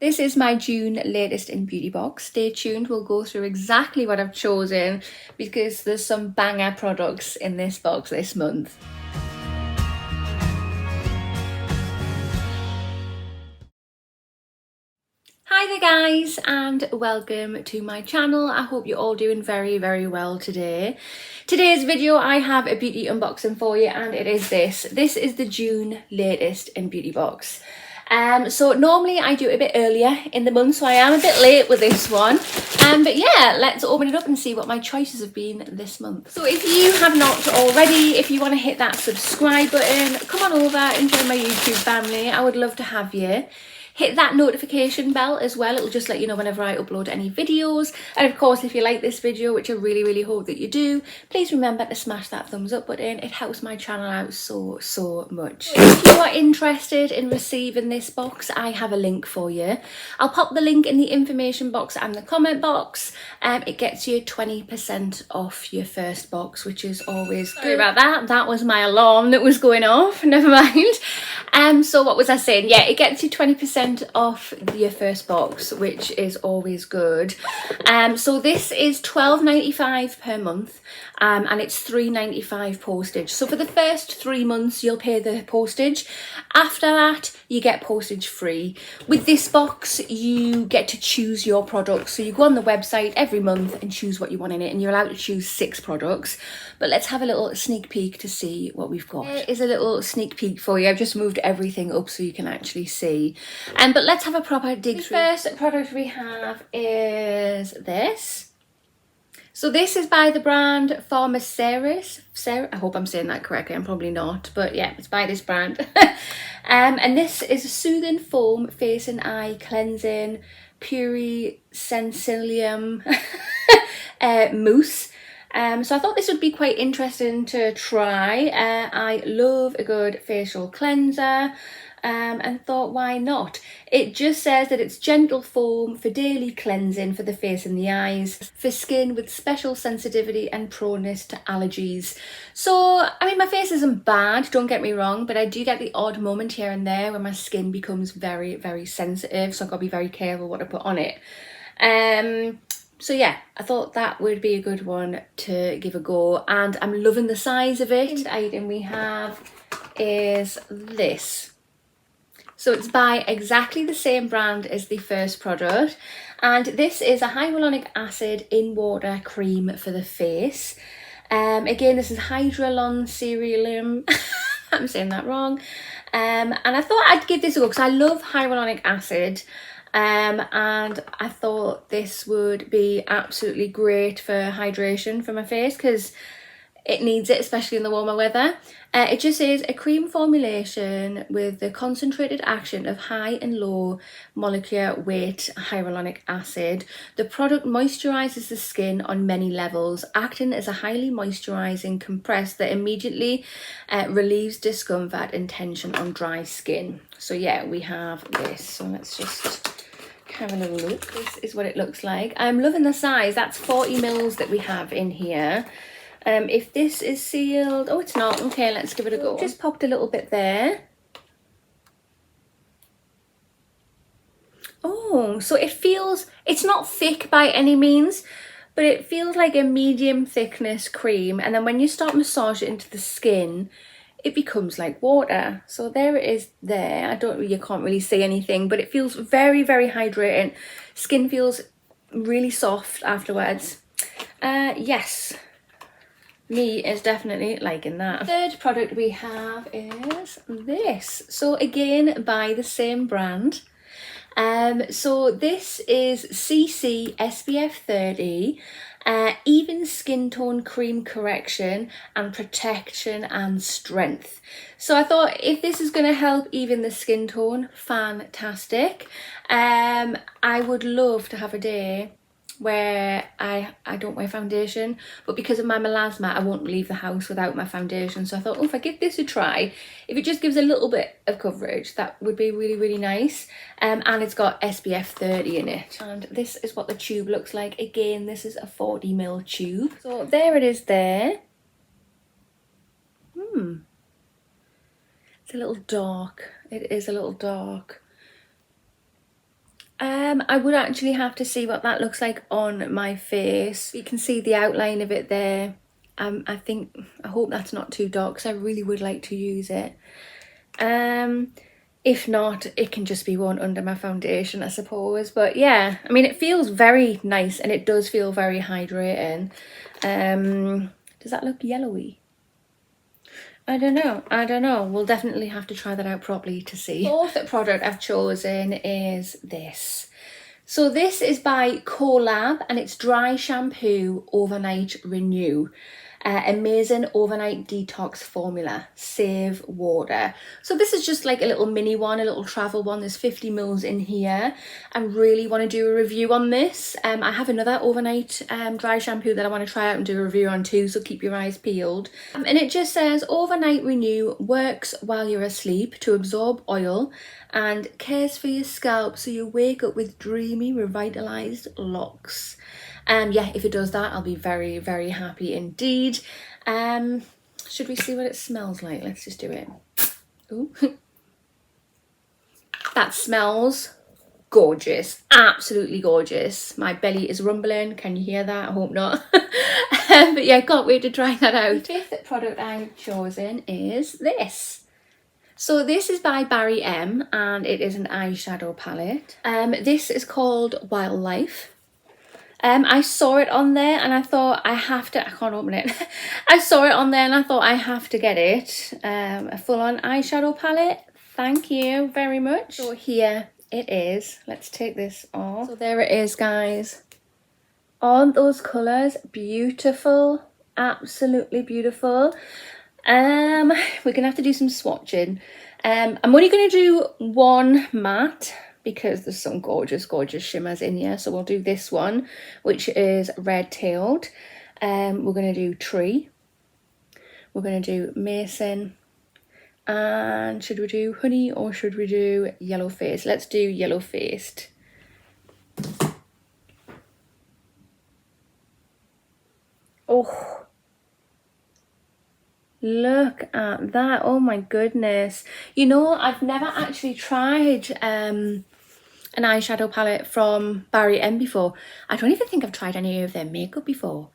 This is my June latest in beauty box. Stay tuned, we'll go through exactly what I've chosen because there's some banger products in this box this month. Hi there guys and welcome to my channel. I hope you're all doing very well today. Today's video I have a beauty unboxing for you and it is this. This is the June latest in beauty box. So normally I do it a bit earlier in the month, so I am a bit late with this one. But yeah, let's open it up and see what my choices have been this month. So if you have not already, if you want to hit that subscribe button, come on over and join my YouTube family. I would love to have you. Hit that notification bell as well, it'll just let you know whenever I upload any videos. And of course, if you like this video, which I really hope that you do, please remember to smash that thumbs up button. It helps my channel out so much. If you are interested in receiving this box, I have a link for you. I'll pop the link in the information box and the comment box. It gets you 20% off your first box, which is always good. Sorry about that, that was my alarm that was going off, never mind. So what was I saying? Yeah, it gets you 20% off your first box, which is always good. So this is £12.95 per month, and it's £3.95 postage. So for the first 3 months you'll pay the postage. After that you get postage free. With this box you get to choose your products, so you go on the website every month and choose what you want in it, and you're allowed to choose 6 products. But let's have a little sneak peek to see what we've got. There is a little sneak peek for you. I've just moved everything up so you can actually see. But let's have a proper dig through. The first product we have is this. So this is by the brand pharmaceris. I hope I'm saying that correctly, I'm probably not, but yeah, it's by this brand. And this is a soothing foam face and eye cleansing puricensilium mousse. So I thought this would be quite interesting to try. I love a good facial cleanser. And thought, why not? It just says that it's gentle foam for daily cleansing for the face and the eyes, for skin with special sensitivity and proneness to allergies. So, I mean, my face isn't bad, don't get me wrong, but I do get the odd moment here and there when my skin becomes very sensitive, so I've got to be very careful what I put on it. So yeah, I thought that would be a good one to give a go, and I'm loving the size of it. The item we have is this. So it's by exactly the same brand as the first product, and this is a hyaluronic acid in water cream for the face. Again, this is hydroxycerium. I'm saying that wrong. And I thought I'd give this a go because I love hyaluronic acid. And I thought this would be absolutely great for hydration for my face because it needs it, especially in the warmer weather. It just says a cream formulation with the concentrated action of high and low molecular weight hyaluronic acid. The product moisturizes the skin on many levels, acting as a highly moisturizing compress that immediately relieves discomfort and tension on dry skin. So yeah, we have this. So let's just have a little look. This is what it looks like. I'm loving the size. That's 40 mils that we have in here. If this is sealed, oh, it's not. Okay, let's give it a go. Just popped a little bit there. Oh, so it feels, it's not thick by any means, but it feels like a medium thickness cream. And then when you start massage it into the skin, it becomes like water. So there it is there. You can't really see anything, but it feels very hydrating. Skin feels really soft afterwards. Yes. Me is definitely liking that. Third product we have is this. So again, by the same brand. So this is CC SPF 30, even skin tone cream correction and protection and strength. So I thought if this is going to help even the skin tone, fantastic. I would love to have a day where I don't wear foundation, but because of my melasma I won't leave the house without my foundation. So I thought, oh, if I give this a try, if it just gives a little bit of coverage, that would be really nice. And it's got SPF 30 in it, and this is what the tube looks like. Again, this is a 40 ml tube. So there it is there. It's a little dark. It is a little dark. I would actually have to see what that looks like on my face. You can see the outline of it there. I hope that's not too dark because I really would like to use it. If not, it can just be worn under my foundation, I suppose. But yeah, I mean, it feels very nice and it does feel very hydrating. Does that look yellowy? I don't know. We'll definitely have to try that out properly to see. The fourth product I've chosen is this. So this is by Collab and it's Dry Shampoo Overnight Renew. Amazing overnight detox formula, save water. So this is just like a little mini one, a little travel one. There's 50 mils in here. I really want to do a review on this. I have another overnight dry shampoo that I want to try out and do a review on too, so keep your eyes peeled. And it just says overnight renew works while you're asleep to absorb oil and cares for your scalp so you wake up with dreamy revitalized locks. Yeah, if it does that, I'll be very, very happy indeed. Should we see what it smells like? Let's just do it. Ooh. That smells gorgeous, absolutely gorgeous. My belly is rumbling. Can you hear that? I hope not. But yeah, can't wait to try that out. The fifth product I've chosen is this. So this is by Barry M and it is an eyeshadow palette. This is called Wildlife. I saw it on there and I thought I can't open it. I saw it on there and I thought I have to get it. A full-on eyeshadow palette. Thank you very much. So here it is. Let's take this off. So there it is, guys. Aren't those colours beautiful? Absolutely beautiful. We're gonna have to do some swatching. I'm only gonna do one matte because there's some gorgeous shimmers in here. So we'll do this one, which is Red Tailed. We're going to do Tree. We're going to do Mason. And should we do Honey or should we do Yellow Face? Let's do Yellow Faced. Oh, look at that. Oh my goodness. You know, I've never actually tried an eyeshadow palette from Barry M before. I don't even think I've tried any of their makeup before.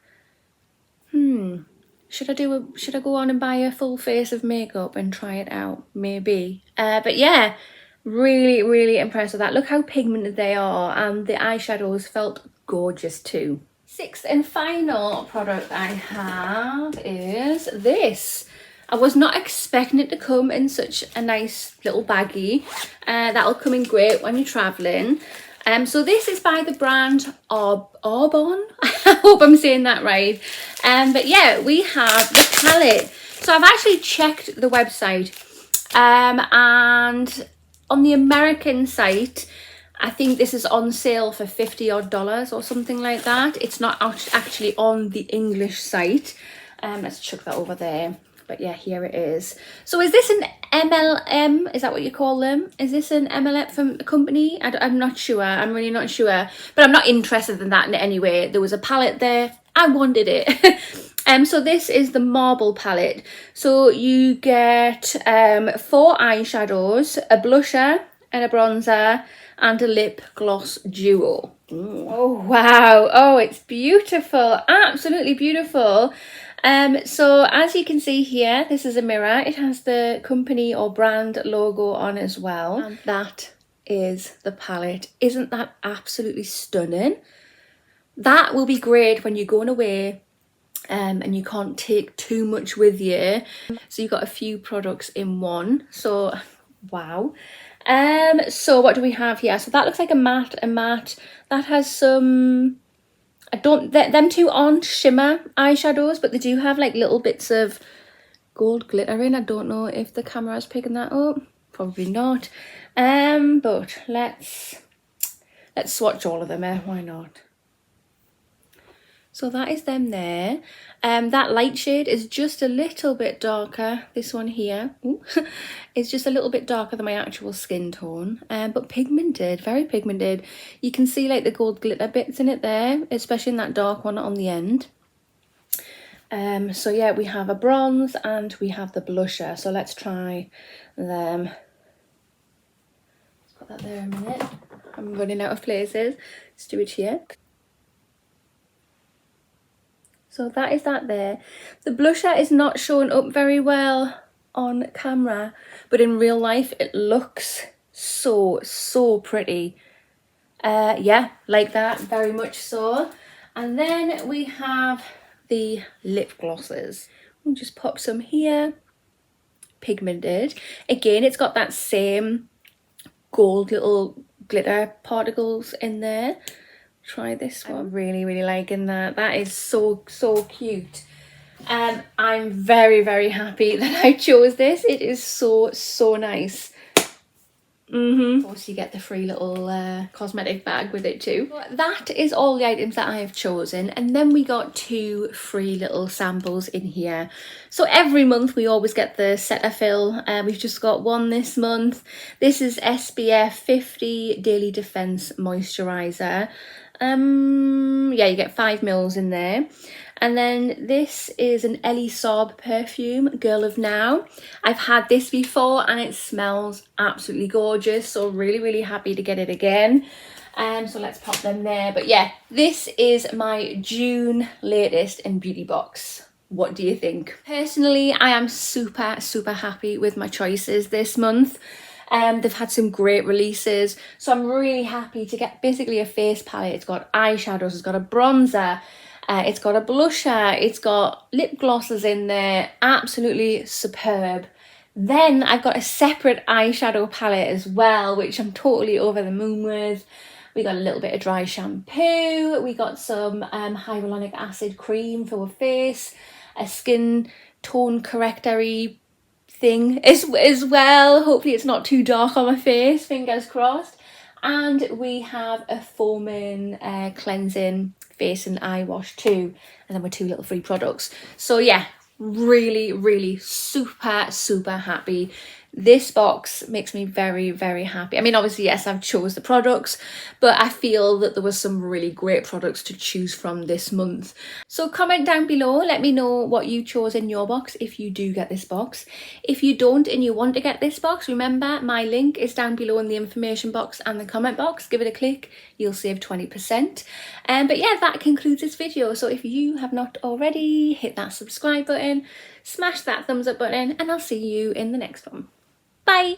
Should I go on and buy a full face of makeup and try it out? Maybe. But yeah, really impressed with that. Look how pigmented they are and the eyeshadows felt gorgeous too. Sixth and final product I have is this. I was not expecting it to come in such a nice little baggie. That'll come in great when you're traveling. So this is by the brand Arbonne. I hope I'm saying that right. But yeah, we have the palette. So I've actually checked the website. And on the American site, I think this is on sale for $50 odd or something like that. It's not actually on the English site. Let's chuck that over there. But yeah, here it is. So is this an MLM? Is that what you call them? Is this an MLM from a company? I'm not sure. I'm really not sure. But I'm not interested in that in any way. There was a palette there. I wanted it. So this is the Marble palette. So you get 4 eyeshadows, a blusher and a bronzer and a lip gloss duo. Ooh. Oh wow. Oh, it's beautiful. Absolutely beautiful. So as you can see here, this is a mirror. It has the company or brand logo on as well. And that is the palette. Isn't that absolutely stunning? That will be great when you're going away and you can't take too much with you. So you've got a few products in one. So wow. So what do we have here? So that looks like a matte. That has some... them two aren't shimmer eyeshadows, but they do have like little bits of gold glitter in. I don't know if the camera is picking that up. Probably not. But let's swatch all of them. Why not? So that is them there. That light shade is just a little bit darker. This one here is just a little bit darker than my actual skin tone, but pigmented, very pigmented. You can see like the gold glitter bits in it there, especially in that dark one on the end. So yeah, we have a bronze and we have the blusher. So let's try them. Let's put that there a minute. I'm running out of places. Let's do it here. So that is that there. The blusher is not showing up very well on camera, but in real life it looks so pretty. Yeah, like that, very much so. And then we have the lip glosses. We'll just pop some here. Pigmented. Again, it's got that same gold little glitter particles in there. Try this one. I'm really liking that. That is so cute. I'm very happy that I chose this. It is so nice. Of course, you get the free little cosmetic bag with it too. But that is all the items that I have chosen, and then we got 2 free little samples in here. So every month we always get the cetaphil. We've just got one this month. This is SPF 50 Daily Defense Moisturizer. Yeah, you get 5 mils in there. And then this is an Ellie Saab perfume, Girl of Now. I've had this before and it smells absolutely gorgeous, so really happy to get it again. So let's pop them there. But yeah, this is my June latest in beauty box. What do you think? Personally, I am super happy with my choices this month. They've had some great releases, so I'm really happy to get basically a face palette. It's got eyeshadows, it's got a bronzer, it's got a blusher, it's got lip glosses in there, absolutely superb. Then I've got a separate eyeshadow palette as well, which I'm totally over the moon with. We got a little bit of dry shampoo, we got some hyaluronic acid cream for our face, a skin tone corrector-y thing as well. Hopefully it's not too dark on my face, fingers crossed. And we have a foaming cleansing face and eye wash too, and then we're 2 little free products. So yeah, really super happy. This box makes me very happy. I mean, obviously, yes, I've chose the products, but I feel that there was some really great products to choose from this month. So comment down below, let me know what you chose in your box if you do get this box. If you don't and you want to get this box, remember my link is down below in the information box and the comment box. Give it a click, you'll save 20%. But yeah, that concludes this video. So if you have not already, hit that subscribe button, smash that thumbs up button, and I'll see you in the next one. Bye!